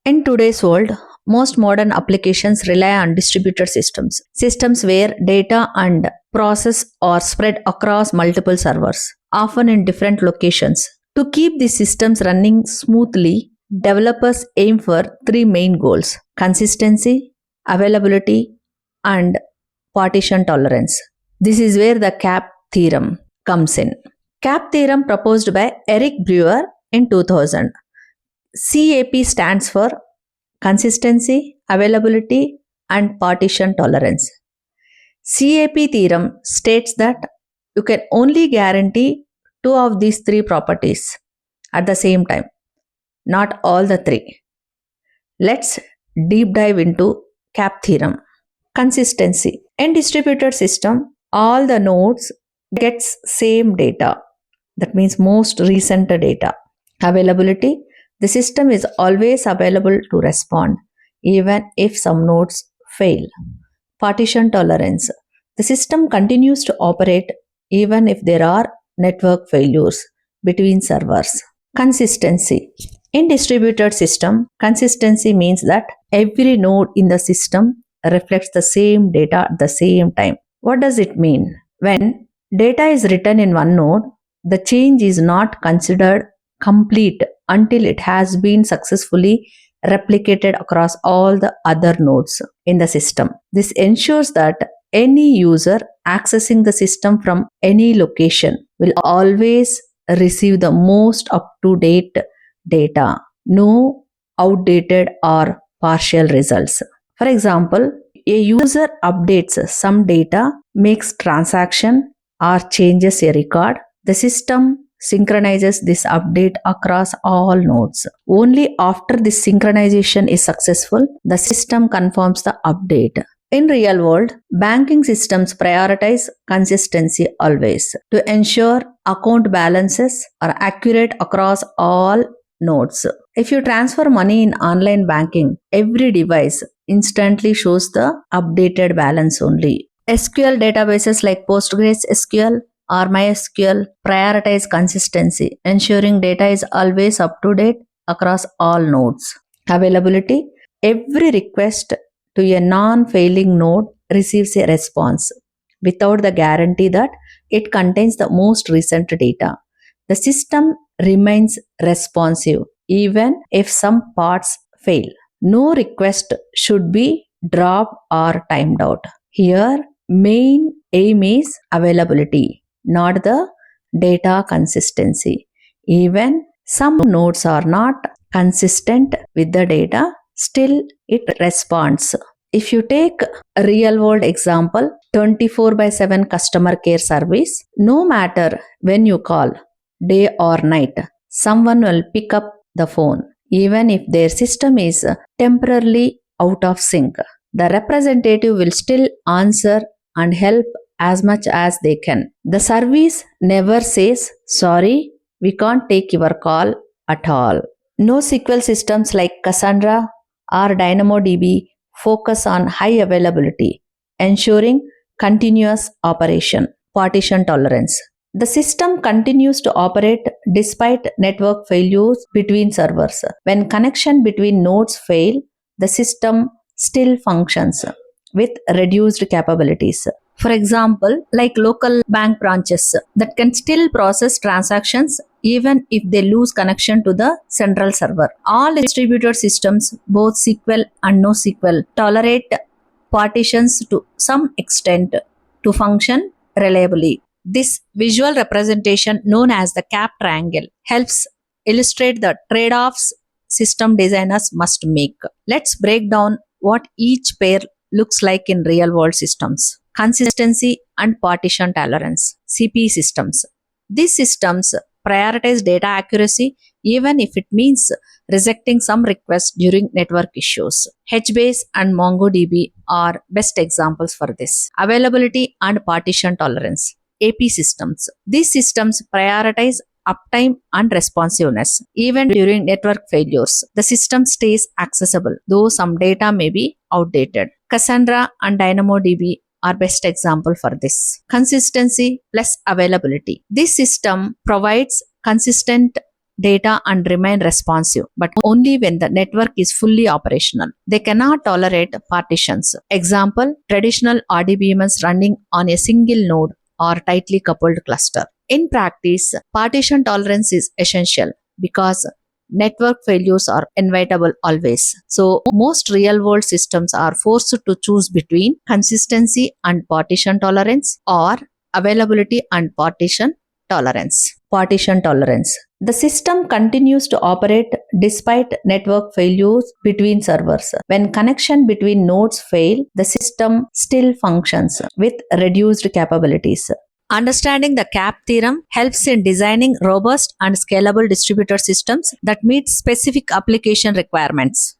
In today's world, most modern applications rely on distributed systems, systems where data and process are spread across multiple servers, often in different locations. To keep these systems running smoothly, developers aim for three main goals: consistency, availability, and partition tolerance. This is where the CAP theorem comes in. CAP theorem proposed by Eric Brewer in 2000. CAP stands for consistency, availability, and partition tolerance. CAP theorem states that you can only guarantee two of these three properties at the same time, not all the three. Let's deep dive into CAP theorem. Consistency. In distributed system, all the nodes gets same data. That means most recent data. Availability. The system is always available to respond even if some nodes fail. Partition tolerance. The system continues to operate even if there are network failures between servers. Consistency. In distributed system, consistency means that every node in the system reflects the same data at the same time. What does it mean? When data is written in one node, the change is not considered complete until it has been successfully replicated across all the other nodes in the system. This ensures that any user accessing the system from any location will always receive the most up to date data, no outdated or partial results. For example, a user updates some data, makes transaction or changes a record, the system synchronizes this update across all nodes. Only after this synchronization is successful, the system confirms the update. In real world, banking systems prioritize consistency always to ensure account balances are accurate across all nodes. If you transfer money in online banking, every device instantly shows the updated balance only. SQL databases like PostgreSQL or MySQL prioritize consistency, ensuring data is always up to date across all nodes. Availability. Every request to a non-failing node receives a response without the guarantee that it contains the most recent data. The system remains responsive even if some parts fail. No request should be dropped or timed out. Here, main aim is availability, not the data consistency. Even some nodes are not consistent with the data, still it responds. If you take a real world example, 24/7 customer care service, no matter when you call, day or night, someone will pick up the phone, even if their system is temporarily out of sync. The representative will still answer and help as much as they can. The service never says, sorry, we can't take your call at all. NoSQL systems like Cassandra or DynamoDB focus on high availability, ensuring continuous operation. Partition tolerance. The system continues to operate despite network failures between servers. When connection between nodes fail, the system still functions with reduced capabilities. For example, like local bank branches that can still process transactions even if they lose connection to the central server. All distributed systems, both SQL and NoSQL, tolerate partitions to some extent to function reliably. This visual representation, known as the CAP triangle, helps illustrate the trade offs system designers must make. Let's break down what each pair looks like in real world systems. Consistency and partition tolerance, CP systems. These systems prioritize data accuracy even if it means rejecting some requests during network issues. HBase and MongoDB are best examples for this. Availability and partition tolerance, AP systems. These systems prioritize uptime and responsiveness. Even during network failures, the system stays accessible, though some data may be outdated. Cassandra and DynamoDB are best example for this. Consistency plus availability. This system provides consistent data and remain responsive, but only when the network is fully operational. They cannot tolerate partitions. Example, traditional RDBMS running on a single node or tightly coupled cluster. In practice, partition tolerance is essential because network failures are inevitable always. So, most real world systems are forced to choose between consistency and partition tolerance or availability and partition tolerance. Partition tolerance. The system continues to operate despite network failures between servers. When connection between nodes fail, the system still functions with reduced capabilities. Understanding the CAP theorem helps in designing robust and scalable distributed systems that meet specific application requirements.